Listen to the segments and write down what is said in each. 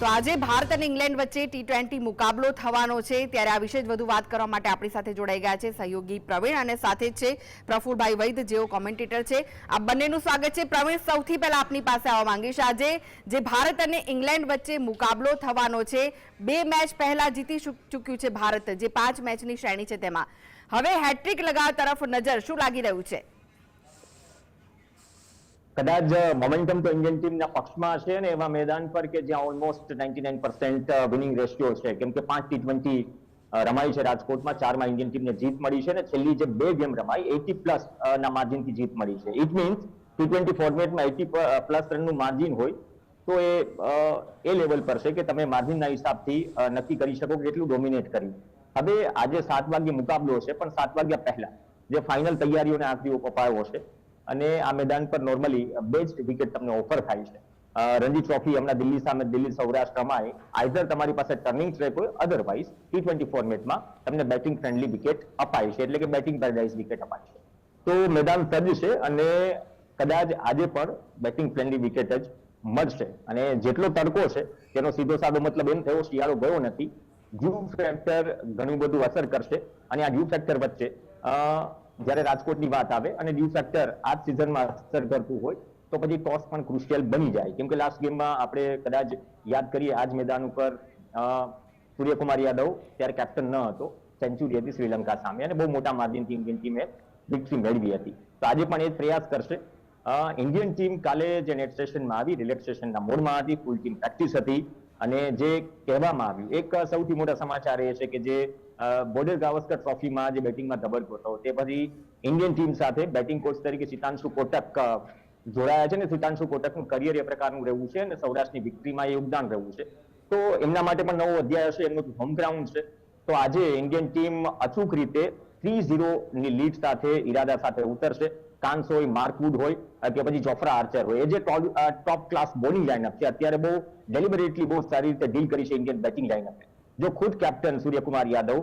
તો આજે ભારત અને ઇંગ્લેન્ડ વચ્ચે T20 મુકાબલો થવાનો છે ત્યારે આ વિશે વધુ વાત કરવા માટે આપણી સાથે જોડાઈ ગયા છે સહયોગી પ્રવીણ અને સાથે જ છે પ્રફુલભાઈ વૈદ જેઓ કોમેન્ટેટર છે। આ બંનેનું સ્વાગત છે। પ્રવીણ, સૌથી પહેલા આપની પાસે આવવા માંગીશ, આજે જે ભારત અને ઇંગ્લેન્ડ વચ્ચે મુકાબલો થવાનો છે, 2 મેચ પહેલા જીતી ચૂક્યું છે ભારત, જે 5 મેચની શ્રેણી છે તેમાં હવે હેટ્રિક લગાવવા તરફ નજર, શું લાગી રહ્યું છે? કદાચ મોમેન્ટમ તો ઇન્ડિયન ટીમના પક્ષમાં છે ને એવા મેદાન પર કે જ્યાં ઓલમોસ્ટ 99% વિનિંગ રેશિયો છે, કેમ કે 5 T20 રમાઈ છે રાજકોટમાં, 4માં ઇન્ડિયન ટીમને જીત મળી છે ને છેલ્લી જે 2 ગેમ રમાઈ 80+ ના માર્જિનથી જીત મળી છે। ઇટ મીન્સ T20 ફોર્મેટમાં 80+ રનનું માર્જિન હોય તો એ લેવલ પર છે કે તમે માર્જિનના હિસાબથી નક્કી કરી શકો કે કેટલું ડોમિનેટ કર્યું। હવે આજે 7 વાગે મુકાબલો છે, પણ 7 વાગ્યા પહેલા જે ફાઇનલ તૈયારીઓને આખરી ઓપ અપાયો છે અને આ મેદાન પર નોર્મલી બેસ્ટ વિકેટ તમને ઓફર થાય છે। રણજી ટ્રોફી હમણાં દિલ્હી સામે દિલ્હી સૌરાષ્ટ્રમાં આઈધર તમારી પાસે ટર્નિંગ ટ્રેક હોય, અધરવાઇઝ T20 ફોર્મેટમાં તમને બેટિંગ ફ્રેન્ડલી વિકેટ અપાય છે, એટલે કે બેટિંગ પેરેડાઇઝ વિકેટ અપાય છે। તો મેદાન સજ્જ છે અને કદાચ આજે પણ બેટિંગ ફ્રેન્ડલી વિકેટ જ મળશે અને જેટલો તડકો છે તેનો સીધો સાદો મતલબ એમ થયો શિયાળો ગયો નથી, ડ્યુ ફેક્ટર ઘણું બધું અસર કરશે અને આ ડ્યુ ફેક્ટર વચ્ચે જ્યારે રાજકોટની વાત આવે અને ડ્યુ ફેક્ટર આ સિઝનમાં અસર કરતું હોય તો પછી ટોસ પણ ક્રુશિયલ બની જાય, કેમ કે લાસ્ટ ગેમમાં આપણે કદાચ યાદ કરીએ આ જ મેદાન ઉપર સૂર્યકુમાર યાદવ ત્યારે કેપ્ટન ન હતો, સેન્ચુરી હતી શ્રીલંકા સામે અને બહુ મોટા માર્જિનથી ઇન્ડિયન ટીમે વિક્ટરી મેળવી હતી। તો આજે પણ એ પ્રયાસ કરશે। ઇન્ડિયન ટીમ કાલે જે નેટ સેશનમાં આવી રિલેક્સેશનના મોડમાં હતી, ફૂલ ટીમ પ્રેક્ટિસ હતી અને જે કહેવામાં આવ્યું એક સૌથી મોટા સમાચાર એ છે કે જે બોર્ડર ગાવસ્કર ટ્રોફીમાં જે બેટિંગમાં ધબડકો હતો તે પછી ઇન્ડિયન ટીમ સાથે બેટિંગ કોચ તરીકે સિતાંશુ કોટક જોડાયા છે ને સિતાંશુ કોટકનું કરિયર એ પ્રકારનું રહેવું છે અને સૌરાષ્ટ્રની વિક્ટરીમાં યોગદાન રહેવું છે, તો એમના માટે પણ નવો અધ્યાય હશે, એમનું હોમ ગ્રાઉન્ડ છે। તો આજે ઇન્ડિયન ટીમ અચૂક રીતે 3-0 ની લીડ સાથે ઈરાદા સાથે ઉતરશે। કાન્સ હોય, માર્કવુડ હોય કે પછી જોફ્રા આર્ચર હોય, એ જે ટોપ ક્લાસ બોલિંગ લાઇનઅપ છે અત્યારે બહુ ડેલિબરેટલી બહુ સારી રીતે ડીલ કરી છે ઇન્ડિયન બેટિંગ લાઇનઅપે। જો ખુદ કેપ્ટન સૂર્યકુમાર યાદવ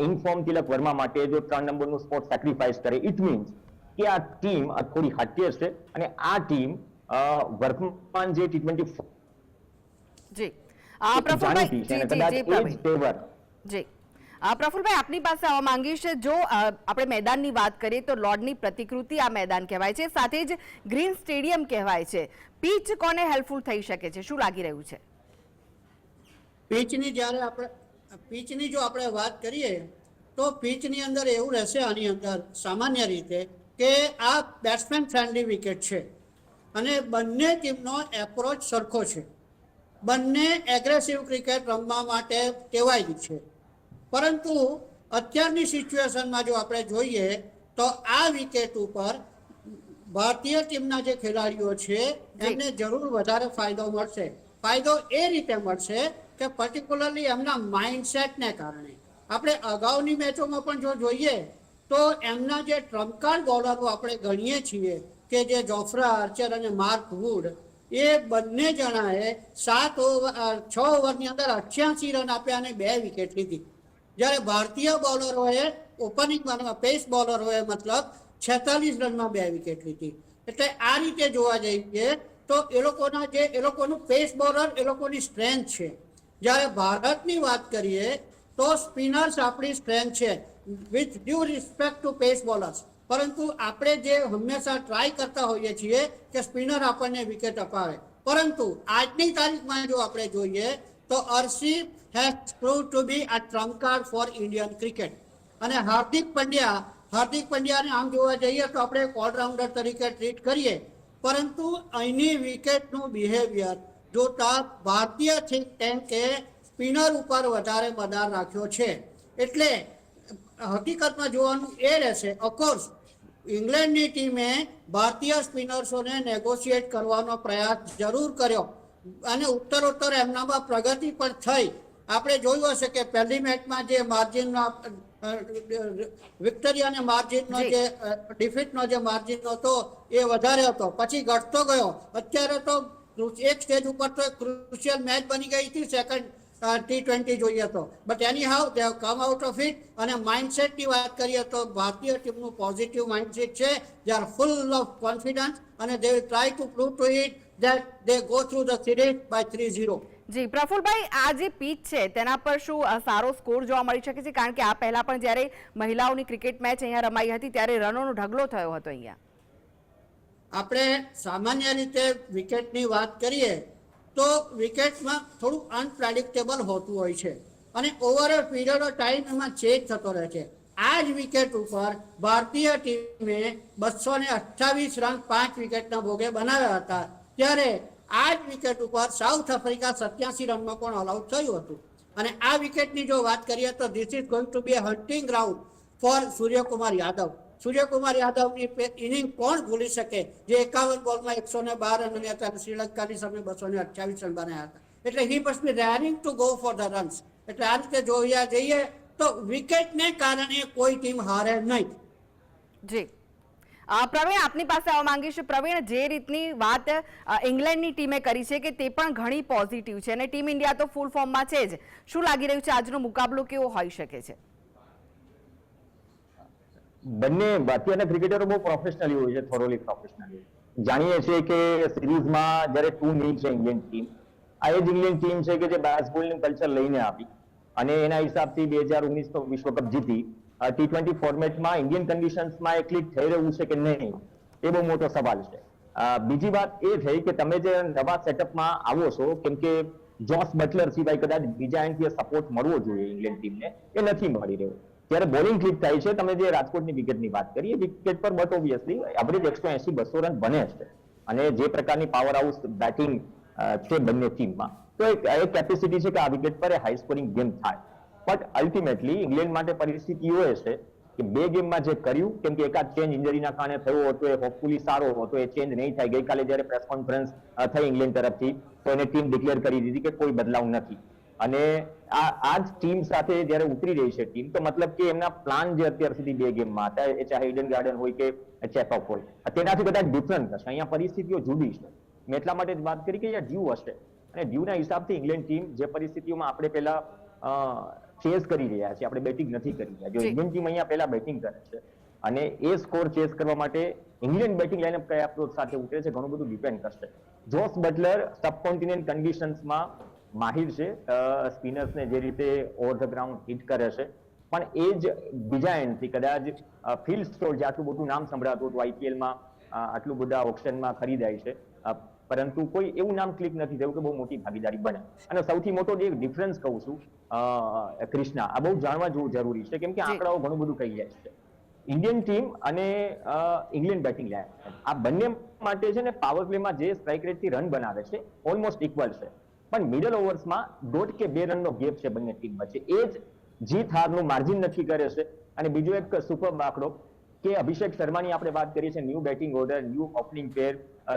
ઇનફોર્મ તિલક વર્મા માટે જો 3 નંબરનું સ્પોટ સેક્રિફાઈસ કરે, ઇટ મીન્સ કે આ ટીમ થોડી હાટ્ય છે અને આ ટીમ વર્તમાન જે T20 જી પ્રફુલભાઈ પ્રફુલભાઈ આપની પાસે આવવા માંગીશ, જો આપણે મેદાનની વાત કરીએ તો લોર્ડની પ્રતિકૃતિ આ મેદાન કહેવાય છે, સાથે જ ગ્રીન સ્ટેડિયમ કહેવાય છે, પીચ કોને હેલ્પફુલ થઈ શકે છે, શું લાગી રહ્યું છે? પીચની જો આપણે વાત કરીએ તો પીચની અંદર એવું રહેશે, આની અંદર સામાન્ય રીતે કે આ બેટ્સમેન ફ્રેન્ડલી વિકેટ છે અને બંને ટીમનો એપ્રોચ સરખો છે, બંને એગ્રેસિવ ક્રિકેટ રમવા માટે ટેવાયેલી છે, પરંતુ અત્યારની સિચ્યુએશનમાં જો આપણે જોઈએ તો આ વિકેટ ઉપર ભારતીય ટીમના જે ખેલાડીઓ છે એમને જરૂર વધારે ફાયદો મળશે। ફાયદો એ રીતે મળશે કે પર્ટિક્યુલરલી એમના માઇન્ડસેટને કારણે આપણે અગાઉની મેચોમાં પણ જો જોઈએ તો એમના જે ટ્રમ્પ બોલરો આપણે ગણીએ છીએ કે જે જોફ્રા આર્ચર અને માર્ક વુડ, એ બંને જણાએ 6 ઓવરની અંદર 88 રન આપ્યા અને 2 વિકેટ લીધી, જ્યારે ભારતીય બોલરોએ ઓપનિંગ પેસ બોલરોએ મતલબ 46 રનમાં 2 વિકેટ લીધી। એટલે આ રીતે જોવા જઈએ તો એ લોકોનું પેસ બોલર એ લોકોની સ્ટ્રેન્થ છે, જ્યારે ભારતની વાત કરીએ તો સ્પિનર્સ આપણી સ્ટ્રેન્થ છે with due respect to pace bowlers, પરંતુ આપણે જે હંમેશા ટ્રાય કરતા હોઈએ છીએ કે સ્પિનર આપણને વિકેટ અપાવે, પરંતુ આજની તારીખમાં જો આપણે જોઈએ તો Arshdeep has proved to be a trump card for Indian cricket અને હાર્દિક પંડ્યાને આમ જોવા જઈએ તો આપણે એક ઓલરાઉન્ડર તરીકે ટ્રીટ કરીએ, પરંતુ અહીંની વિકેટનું બિહેવિયર જોતા ભારતીય થિંક ટેન્કે સ્પિનર ઉપર વધારે મદાર રાખ્યો છે। એટલે હકીકતમાં જોવાનું એ રહેશે, ઓફકોર્સ ઇંગ્લેન્ડની ટીમે ભારતીય સ્પિનર્સોને નેગોશિએટ કરવાનો પ્રયાસ જરૂર કર્યો અને ઉત્તરોત્તર એમનામાં પ્રગતિ પણ થઈ। આપણે જોયું હશે કે પહેલી મેચમાં જે માર્જિનનો વિક્ટરી અને માર્જિનનો જે ડિફીટનો જે માર્જિન હતો એ વધારે હતો, પછી ઘટતો ગયો, અત્યારે તો એક સ્ટેજ ઉપર તો ક્રુશિયલ મેચ બની ગઈ હતી સેકન્ડ T20 જોઈએ તો, but anyhow they have come out of it. અને માઇન્ડસેટની વાત કરીએ તો ભારતીય ટીમનું પોઝિટિવ માઇન્ડસેટ છે, they are full of confidence અને they will try to prove to it that they go through the series by 3-0. જી પ્રફુલભાઈ, આ જે પીચ છે તેના પર શું સારો સ્કોર જોવા મળી શકે છે? કારણ કે આ પહેલા પણ જ્યારે મહિલાઓની ક્રિકેટ મેચ અહીંયા રમાઈ હતી ત્યારે રનોનો ઢગલો થયો હતો અહીંયા. આપણે સામાન્ય રીતે વિકેટની વાત કરીએ તો વિકેટમાં થોડું અનપ્રેડિક્ટેબલ હોતું હોય છે અને over a period of time એમાં ચેન્જ થતો રહે છે. આ જ વિકેટ ઉપર ભારતીય ટીમે 228 રન 5 વિકેટના ભોગે બનાવ્યા હતા, ત્યારે આ જ વિકેટ ઉપર સાઉથ આફ્રિકા 87 રનમાં પણ ઓલ આઉટ થયું હતું. અને આ વિકેટની જો વાત કરીએ તો this is going to be a hunting ground for Suryakumar Yadav. Suryakumar યાદવની ઇનિંગ કોણ ભૂલી શકે, જે 51 બોલમાં 112 રન હતા અને શ્રીલંકાની સામે 228 રન બનાવ્યા હતા. એટલે he must be raring to go for the runs. એટલે આ રીતે જોયા જઈએ તો વિકેટને કારણે કોઈ ટીમ હારે નહીં. જી પ્રવીણ, આપની પાસે આવવા માંગીશ. પ્રવીણ, જે રીતની વાત ઇંગ્લેન્ડની ટીમે કરી છે કે તે પણ ઘણી પોઝિટિવ છે અને ટીમ ઇન્ડિયા તો ફૂલ ફોર્મમાં છે જ. શું લાગી રહ્યું છે આજનો મુકાબલો કેવો હોઈ શકે છે? બંને અત્યારના ક્રિકેટરો બહુ પ્રોફેશનલી હોય છે, થોરોલી પ્રોફેશનલી. જાણીએ છીએ કે સિરીઝમાં જ્યારે 2-0 છે ઇંગ્લેન્ડ ટીમ, આ એ જ ઇંગ્લેન્ડ ટીમ છે કે જે બેસબોલનું કલ્ચર લઈને આવી અને એના હિસાબથી 2019 વિશ્વકપ જીતી. T20 ફોર્મેટમાં ઇન્ડિયન કન્ડિશન્સમાં એ ક્લિક થઈ રહ્યું છે કે નહીં, એ બહુ મોટો સવાલ છે. બીજી વાત એ થઈ કે તમે જે નવા સેટઅપમાં આવો છો, કેમ કે જોસ બટલર સિવાય કદાચ બીજા એન્ડથી સપોર્ટ મળવો જોઈએ ઇંગ્લેન્ડ ટીમને, એ નથી મળી રહ્યો. ત્યારે બોલિંગ ક્લિક થાય છે. તમે જે રાજકોટની વિકેટની વાત કરી, એ વિકેટ પર બટ ઓબ્વિયસલી એવરેજ 180-200 રન બને છે અને જે પ્રકારની પાવર હાઉસ બેટિંગ છે બંને ટીમમાં, તો એક કેપેસિટી છે કે આ વિકેટ પર હાઈ સ્કોરિંગ ગેમ થાય. બટ અલ્ટિમેટલી ઇંગ્લેન્ડ માટે પરિસ્થિતિઓ એ છે કે બે ગેમમાં જે કર્યું, કેમ કે એકાદ ચેન્જ ઇન્જરીના કારણે થયો હતો, એ હોપફુલી સારો હતો, એ ચેન્જ નહીં થાય. ગઈકાલે જ્યારે પ્રેસ કોન્ફરન્સ થઈ ઇંગ્લેન્ડ તરફથી, તો એને ટીમ ડિક્લેર કરી દીધી કે કોઈ બદલાવ નથી. અને આ જ ટીમ સાથે જ્યારે ઉતરી રહી છે ટીમ, તો મતલબ કે એમના પ્લાન જે અત્યાર સુધી બે ગેમમાં હતા, એ ચાહે ઈડન ગાર્ડન હોય કે ચેપઅપ હોય, તેનાથી કદાચ ડિફરન્ટ હશે. અહીંયા પરિસ્થિતિઓ જુદી છે. મેં એટલા માટે જ વાત કરી કે અહીંયા ડ્યુ હશે અને ડ્યુના હિસાબથી ઇંગ્લેન્ડ ટીમ જે પરિસ્થિતિઓમાં આપણે પહેલા ચેસ કરી રહ્યા છીએ, આપણે બેટિંગ નથી કરી રહ્યા. જો ઇંગ્લેન્ડ ટીમ અહીંયા પહેલા બેટિંગ કરે છે અને એ સ્કોર ચેસ કરવા માટે ઇંગ્લેન્ડ બેટિંગ લાઇનઅપ કયા એપ્રોચ સાથે ઉતરે છે, ઘણું બધું ડિપેન્ડ કરશે. જોસ બટલર સબકોન્ટિનેન્ટ કન્ડિશન્સમાં માહિર છે, સ્પિનર્સને જે રીતે ઓવર ધ ગ્રાઉન્ડ હિટ કરે છે, પણ એ જ બીજા એન્ડથી કદાચ ફિલ સ્ટોર જે આટલું બધું નામ સંભળાતું હતું આઈપીએલમાં, આટલું બધા ઓપ્શનમાં ખરીદાય છે, પરંતુ કોઈ એવું નામ ક્લિક નથી થયું કે બહુ મોટી ભાગીદારી બને. અને સૌથી મોટો જે ડિફરન્સ કહું છું ક્રિષ્ના, આ બહુ જાણવા જેવું જરૂરી છે, કેમ કે આંકડાઓ ઘણું બધું કહી જાય છે. ઇન્ડિયન ટીમ અને ઇંગ્લેન્ડ બેટિંગ લાયક, આ બંને માટે છે ને પાવર પ્લેમાં જે સ્ટ્રાઇક રેટથી રન બનાવે છે ઓલમોસ્ટ ઇક્વલ છે, પણ મિડલ ઓવર્સમાં 1.5 કે 2 રનનો ગેપ છે બંને ટીમ વચ્ચે. એ જ જીત હારનું માર્જિન નક્કી કરે છે. અને બીજો એક સુપર આંકડો કે અભિષેક શર્માની આપણે વાત કરીએ છીએ, new batting order, new opening pair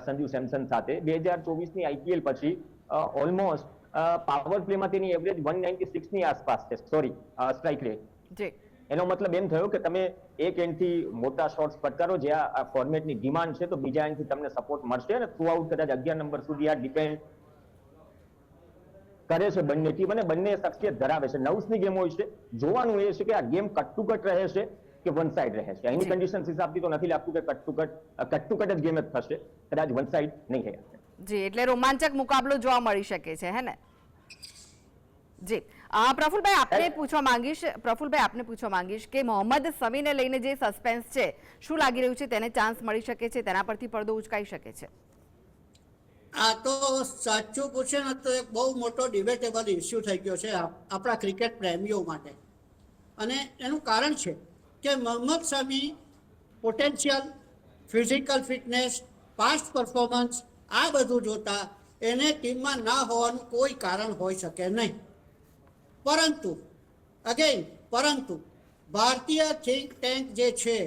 Sanju Samson સાથે 2024ની આઈપીએલ પછી ઓલમોસ્ટ પાવર પ્લેમાં તેની એવરેજ 196 ની આસપાસ છે, સોરી સ્ટ્રાઇક રેટ. એનો મતલબ એમ થયો કે તમે એક એન્ડથી મોટા શોટ્સ ફટકારો, જે આ ફોર્મેટની ડિમાન્ડ છે, તો બીજા એન્ડથી તમને સપોર્ટ મળશે અને થ્રુ આઉટ કદાચ 11 નંબર સુધી આ ડિપેન્ડ કરે છે બંને ટીમ અને બંને શખ્સિયત ધરાવે છે. 9ની ગેમ હોય છે, જોવાનું એ છે કે આ ગેમ કટ ટુ કટ રહે છે કે વન સાઇડ રહે છે. અહીંની કન્ડિશન્સ હિસાબથી તો નથી લાગતું કે કટ ટુ કટ જ ગેમ જ થશે, કદાચ વન સાઇડ નહીં થાય. જી, એટલે રોમાંચક મુકાબલો જોવા મળી શકે છે, હે ને? જી પ્રફુલભાઈ, આપને પૂછવા માંગીશ કે મોહમ્મદ શમીને લઈને જે સસ્પેન્સ છે, શું લાગી રહ્યું છે, તેને ચાન્સ મળી શકે છે, તેના પરથી પડદો ઉચકાઈ શકે છે? આ તો સાચું પૂછે ને તો એક બહુ મોટો ડિબેટેબલ ઇસ્યુ થઈ ગયો છે આપણા ક્રિકેટ પ્રેમીઓ માટે. અને એનું કારણ છે કે Mohammed Shami potential, physical fitness, past performance, આ બધું જોતા એને ટીમમાં ના હોવાનું કોઈ કારણ હોઈ શકે નહીં. પરંતુ ભારતીય થિંક ટેન્ક જે છે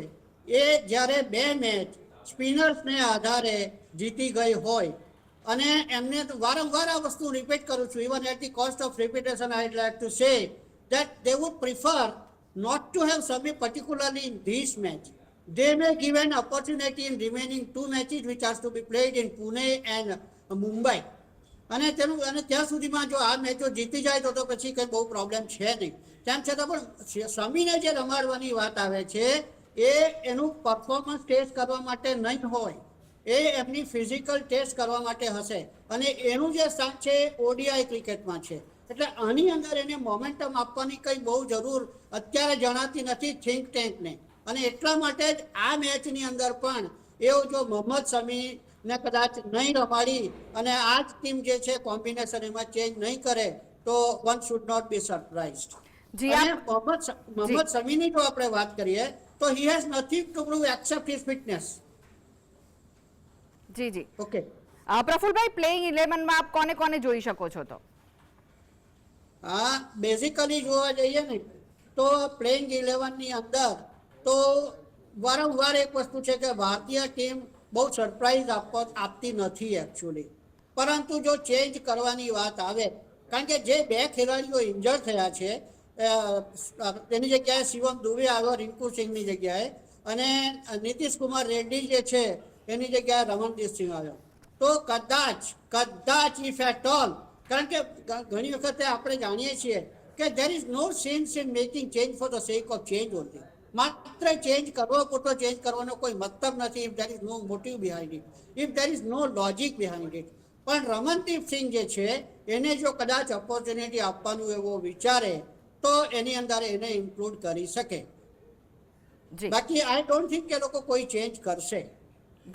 એ જ્યારે 2 મેચ સ્પિનર્સને આધારે જીતી ગઈ હોય, અને એમને વારંવાર આ વસ્તુ રિપીટ કરું છું, even at the cost of repetition I would like to say that they would prefer not to have Shami particularly in this match. They may give an opportunity in remaining 2 matches which has to be played in Pune and Mumbai. અને ત્યાં સુધીમાં જો આ મેચો જીતી જાય તો પછી કંઈ બહુ પ્રોબ્લેમ છે નહીં. તેમ છતાં પણ શમીને જે રમાડવાની વાત આવે છે એ એનું પરફોર્મન્સ ટેસ્ટ કરવા માટે નહીં હોય, એ એમની ફિઝિકલ ટેસ્ટ કરવા માટે હશે અને એનું જે સ્થાન છે ઓડીઆઈ ક્રિકેટમાં છે. એટલે આની અંદર એને મોમેન્ટમ આપવાની કંઈ બહુ જરૂર અત્યારે જણાતી નથી થિંક ટેન્કને. અને એટલા માટે જ આ મેચની અંદર પણ એવું જો મોહમ્મદ શમીને કદાચ નહીં રમાડી અને આ જ ટીમ જે છે કોમ્બિનેશન એમાં ચેન્જ નહીં કરે તો one should not be surprised. જી અને આપ મોહમ્મદ શમીની જો આપણે વાત કરીએ તો he has nothing to prove except his fitness. જી જી ઓકે, પ્રફુલભાઈ, પ્લેઇંગ 11 માં આપ કોને કોને જોઈ શકો છો? તો હા, બેઝિકલી જોવા જઈએ ને તો પ્લેઇંગ 11 ની અંદર તો વારંવાર એક વસ્તુ છે કે ભારતીય ટીમ બહુ સરપ્રાઇઝ આપતી નથી એકચ્યુઅલી. પરંતુ જો ચેન્જ કરવાની વાત આવે, કારણ કે જે બે ખેલાડીઓ ઇન્જર્ડ થયા છે તેની જગ્યાએ શિવમ દુબે આવ્યો રિંકુ સિંહની જગ્યાએ, અને નીતિશ કુમાર રેડ્ડી જે છે એની જગ્યાએ રમણદીપ સિંહ આવ્યો. તો કદાચ ઇફ એટ ઓલ, કારણ કે ઘણી વખતે આપણે જાણીએ છીએ કે there is no sense in making change for the sake of change only. માત્ર ચેન્જ કરવો પૂરતો ચેન્જ કરવાનો કોઈ મતલબ નથી if there is no motive behind it, if there is no logic behind it. પણ રમનદીપ સિંહ જે છે એને જો કદાચ ઓપોર્ચ્યુનિટી આપવાનું એવો વિચારે તો એની અંદર એને ઇન્ક્લુડ કરી શકે. જી બાકી આઈ ડોન્ટ થિંક કે લોકો કોઈ ચેન્જ કરશે.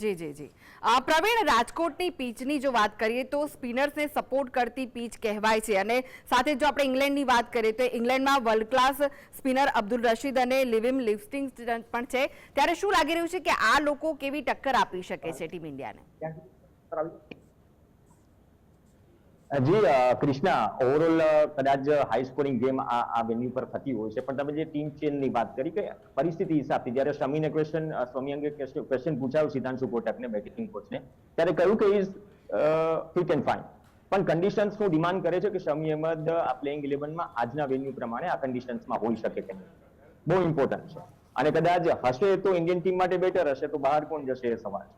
જી જી જી પ્રવીણ, રાજકોટની પીચની જો વાત કરીએ તો સ્પિનર્સને સપોર્ટ કરતી પીચ કહેવાય છે, અને સાથે જો આપણે ઇંગ્લેન્ડની વાત કરીએ તો ઇંગ્લેન્ડમાં world class spinner Abdul Rashid અને લિવિમ લિવસ્ટિંગ પણ છે. ત્યારે શું લાગી રહ્યું છે કે આ લોકો કેવી ટક્કર આપી શકે છે ટીમ ઇન્ડિયાને? જી કૃષ્ણા, ઓવરઓલ કદાચ હાઈ સ્કોરિંગ ગેમ આ વેન્યુ પર થતી હોય છે, પણ તમે જે ટીમ ચેન્જની વાત કરી કે પરિસ્થિતિ હિસાબથી જ્યારે સ્વામી અંગે ક્વેશ્ચન પૂછાયો સિદ્ધાંશુ કોટકને, બેટિંગ કોચને, ત્યારે કહ્યું કે ઇઝ ફિટ એન્ડ ફાઇન, પણ કન્ડિશન્સનું ડિમાન્ડ કરે છે કે શમી અહેમદ આ પ્લેઇંગ 11માં આજના વેન્યુ પ્રમાણે આ કન્ડિશન્સમાં હોઈ શકે કે નહીં. બહુ ઇમ્પોર્ટન્ટ છે, અને કદાચ હશે તો ઇન્ડિયન ટીમ માટે બેટર હશે, તો બહાર કોણ જશે એ સવાલ છે.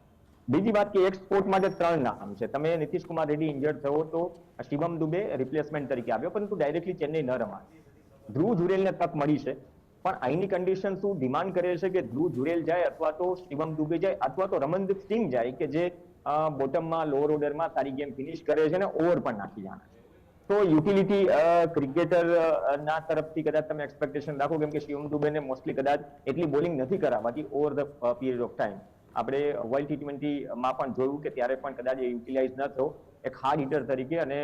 બીજી વાત કે એક સ્પોર્ટ માટે 3 નામ છે. તમે નીતિશ કુમાર રેડ્ડી ઇન્જર્ડ થયો તો શિવમ દુબે રિપ્લેસમેન્ટ તરીકે આવ્યો, પરંતુ ડાયરેક્ટલી ચેન્નઈ ન રમાય. ધ્રુવ જુરેલને તક મળી છે, પણ અહીંની કન્ડિશન શું ડિમાન્ડ કરે છે કે ધ્રુવ જુરેલ જાય અથવા તો શિવમ દુબે જાય અથવા તો રમનદીપ સિંહ જાય કે જે બોટમમાં લોઅર ઓર્ડરમાં સારી ગેમ ફિનિશ કરે છે અને ઓવર પણ નાખી જાણે. તો યુટિલિટી ક્રિકેટર ના તરફથી કદાચ તમે એક્સપેક્ટેશન રાખો, કેમ કે શિવમ દુબેને મોસ્ટલી કદાચ એટલી બોલિંગ નથી કરાવવાતી over the period of time. આપણે વર્લ્ડ T20માં પણ જોયું કે ત્યારે પણ કદાચ એ યુટિલાઇઝ ન થયો એક હાર્ડ હિટર તરીકે, અને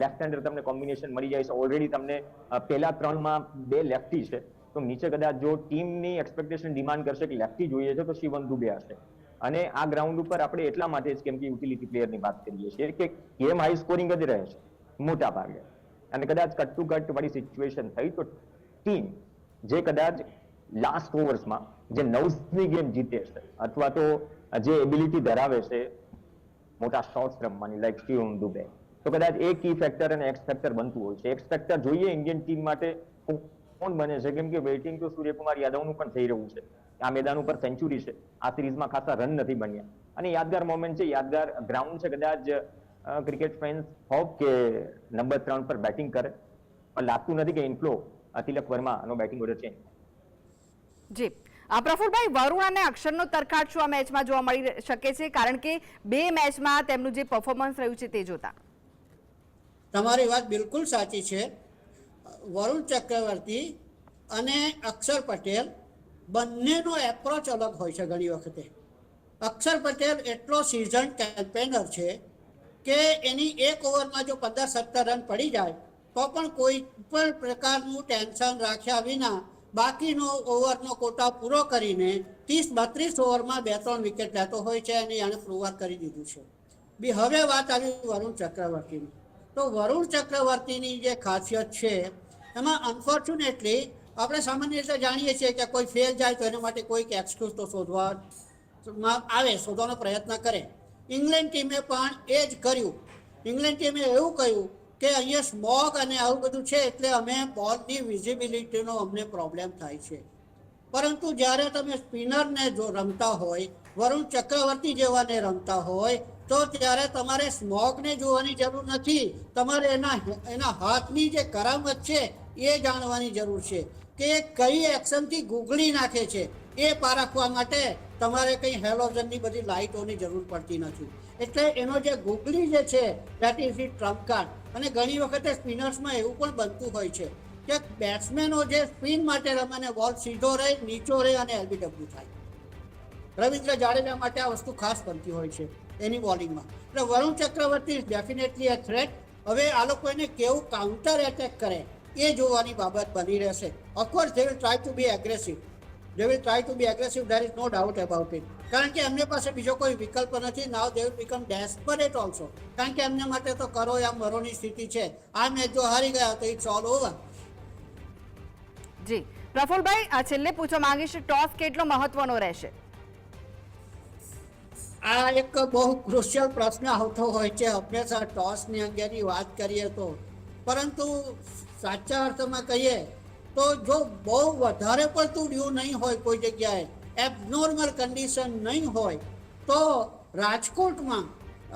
લેફ્ટ હેન્ડર તમને કોમ્બિનેશન મળી જાય છે. ઓલરેડી તમને પહેલા 3માં 2 લેફ્ટી છે, તો નીચે કદાચ જો ટીમની એક્સપેક્ટેશન ડિમાન્ડ કરશે કે લેફ્ટી જોઈએ છે તો શિવમ દુબે હશે. અને આ ગ્રાઉન્ડ ઉપર આપણે એટલા માટે જ કેમ કે યુટિલિટી પ્લેયરની વાત કરીએ છીએ કે ગેમ હાઈ સ્કોરિંગ જ રહે છે મોટા ભાગે, અને કદાચ કટ ટુ કટ વાળી સિચ્યુએશન થઈ તો ટીમ જે કદાચ લાસ્ટ ઓવર્સમાં જે 9ની ગેમ જીતે છે અથવા તો જે એબિલિટી ધરાવે છે મોટા શોટ્સ રમવાની લાઈક શિવમ દુબે, તો કદાચ એ કી ફેક્ટર અને એક્સ ફેક્ટર બનતું હોય છે. એક્સ ફેક્ટર જોઈએ ઇન્ડિયન ટીમ માટે કોણ બને છે, કેમ કે વેઇટિંગ તો સૂર્યકુમાર યાદવનું પણ થઈ રહ્યું છે. આ મેદાન ઉપર સેન્ચુરી છે, આ સિરીઝમાં ખાસા રન નથી બન્યા, અને યાદગાર મોમેન્ટ છે, યાદગાર ગ્રાઉન્ડ છે. કદાચ ક્રિકેટ ફેન્સ હોપ કે નંબર 3 પર બેટિંગ કરે, પણ લાગતું નથી કે ઇનફ્લો તિલક વર્માનો બેટિંગ ઓર્ડર ચેન્જ. જી પ્રફુલભાઈ, વરુણ અને અક્ષરનો તરખાટ શું આ મેચમાં જોવા મળી શકે છે? કારણ કે 2 મેચમાં તેમનું જે પરફોર્મન્સ રહ્યું છે તે જોતા. તમારી વાત બિલકુલ સાચી છે. વરુણ ચક્રવર્તી અને અક્ષર પટેલ બંનેનો એપ્રોચ અલગ હોય છે. ઘણી વખતે અક્ષર પટેલ એટલો સિઝન કેમ્પેનર છે કે એની એક ઓવરમાં જો 15-17 રન પડી જાય તો પણ કોઈ પણ પ્રકારનું ટેન્શન રાખ્યા વિના બાકીનો ઓવરનો કોટા પૂરો કરીને 30-32 ઓવરમાં 2-3 વિકેટ લેતો હોય છે, અને એને પ્રૂવ કરી દીધું છે. હવે વાત આવી વરુણ ચક્રવર્તીની, તો વરુણ ચક્રવર્તીની જે ખાસિયત છે એમાં અનફોર્ચ્યુનેટલી આપણે સામાન્ય રીતે જાણીએ છીએ કે કોઈ ફેલ જાય તો એના માટે કોઈક એક્સક્યુઝ તો શોધવાનો પ્રયત્ન કરે. ઇંગ્લેન્ડ ટીમે પણ એ જ કર્યું. ઇંગ્લેન્ડ ટીમે એવું કહ્યું કે અહીંયા સ્મોગ અને આવું બધું છે એટલે અમે બોલની વિઝિબિલિટીનો અમને પ્રોબ્લેમ થાય છે. પરંતુ જ્યારે તમે સ્પિનરને જો રમતા હોય, વરુણ ચક્રવર્તી જેવાને રમતા હોય, તો ત્યારે તમારે સ્મોગને જોવાની જરૂર નથી. તમારે એના હાથની જે કરામત છે એ જાણવાની જરૂર છે કે એ કઈ એક્શનથી ગુગળી નાખે છે. એ પારખવા માટે તમારે કંઈ હેલોજનની બધી લાઇટોની જરૂર પડતી નથી. એટલે એનો જે ગુગલી જે છે that is the Trump card. અને ઘણી વખતે સ્પિનર્સમાં એવું પણ બનતું હોય છે કે બેટ્સમેનો જે સ્પિન માટે રમે ને બોલ સીધો રહે, નીચો રહે અને LBW થાય. રવિન્દ્ર જાડેજા માટે આ વસ્તુ ખાસ બનતી હોય છે એની બોલિંગમાં. એટલે વરુણ ચક્રવર્તી ઇઝ ડેફિનેટલી અ થ્રેટ. હવે આ લોકો એને કેવું કાઉન્ટર એટેક કરે એ જોવાની બાબત બની રહેશે. Of course they will try to be aggressive. They will try to be aggressive, there is no doubt about it. કારણ કે એમને પાસે બીજો કોઈ વિકલ્પ નથી. નાવ they will become desperate also. કારણ કે એમને માટે તો કરો યા મરોની સ્થિતિ છે. આ મેચ જો હારી ગયા તો ઇટ્સ ઓલ ઓવર. જી પ્રફુલભાઈ, આ છેલ્લે પૂછવા માંગીશ, ટોસ કેટલો મહત્વનો રહેશે? આ એક બહુ ક્રુશિયલ પ્રશ્ન આવતો હોય છે હંમેશા ટોસની અંગેની વાત કરીએ તો. પરંતુ સાચા અર્થમાં કહીએ તો જો બહુ વધારે પડતું ડ્યુ નહીં હોય, કોઈ જગ્યાએ એબનોર્મલ કન્ડિશન નહીં હોય, તો રાજકોટમાં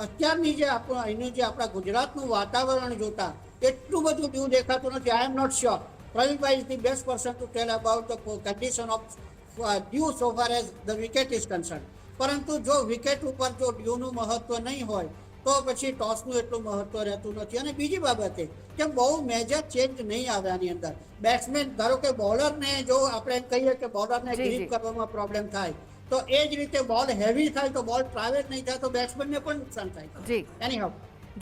અત્યારની જે અહીંનું જે આપણા ગુજરાતનું વાતાવરણ જોતા એટલું બધું ડ્યુ દેખાતું નથી. I am not sure. Pravinbhai is the best person to tell about the condition of dew so far as the wicket is concern. પરંતુ જો વિકેટ ઉપર જો ડ્યુનું મહત્વ નહીં હોય તો પછી ટોસનું એટલું મહત્વ રહેતું નથી. અને બીજી બાબતે કે બહુ મેજર ચેન્જ નહીં આવે આની અંદર. બેટ્સમેન ધારો કે બોલરને જો આપણે કહીએ કે બોલરને ગ્રીપ કરવામાં પ્રોબ્લેમ થાય તો એ જ રીતે બોલ હેવી થાય તો બોલ ટ્રાવેલ નહીં થાય તો બેટ્સમેનને પણ નુકસાન થાય. જી એનીહાઉ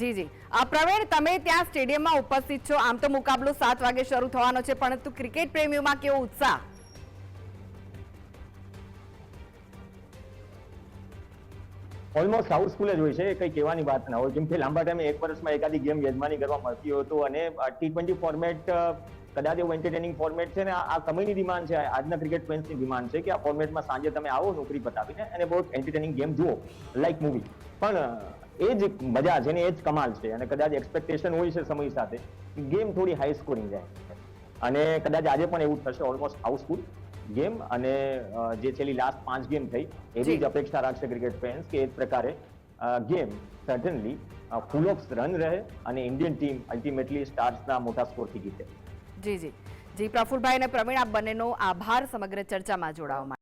જી પ્રવીણ, તમે ત્યાં સ્ટેડિયમમાં ઉપસ્થિત છો. આમ તો મુકાબલો 7 વાગે શરૂ થવાનો છે, પરંતુ ક્રિકેટ પ્રેમીઓમાં કેવો ઉત્સાહ? ઓલમોસ્ટ હાઉસફુલ જ હોય છે, કંઈ કહેવાની વાત ના હોય. કેમ કે લાંબા ટાઈમે એક વર્ષમાં એકાદી ગેમ યજમાની કરવા મળતી હોય તો, અને T20 ફોર્મેટ કદાચ એવું એન્ટરટેનિંગ ફોર્મેટ છે ને આ સમયની ડિમાન્ડ છે, આજના ક્રિકેટ ફેન્સની ડિમાન્ડ છે કે આ ફોર્મેટમાં સાંજે તમે આવો નોકરી પતાવીને અને બહુ એન્ટરટેનિંગ ગેમ જુઓ લાઈક મૂવી. પણ એ જ મજા છે ને એ જ કમાલ છે. અને કદાચ એક્સપેક્ટેશન હોય છે સમય સાથે ગેમ થોડી હાઈ સ્કોરિંગ જાય, અને કદાચ આજે પણ એવું થશે. ઓલમોસ્ટ હાઉસફુલ ગેમ, અને જે છેલ્લી લાસ્ટ 5 ગેમ થઈ એવી જ અપેક્ષા રાખશે ક્રિકેટ ફેન્સ કે એ જ પ્રકારે ગેમ સર્ટનલી ફૂલ ઓફ રન રહે અને ઇન્ડિયન ટીમ અલ્ટિમેટલી સ્ટાર્સના મોટા સ્કોરથી જીતે. જી પ્રફુલભાઈ અને પ્રવીણ, આપ બંનેનો આભાર સમગ્ર ચર્ચામાં જોડાવા માટે.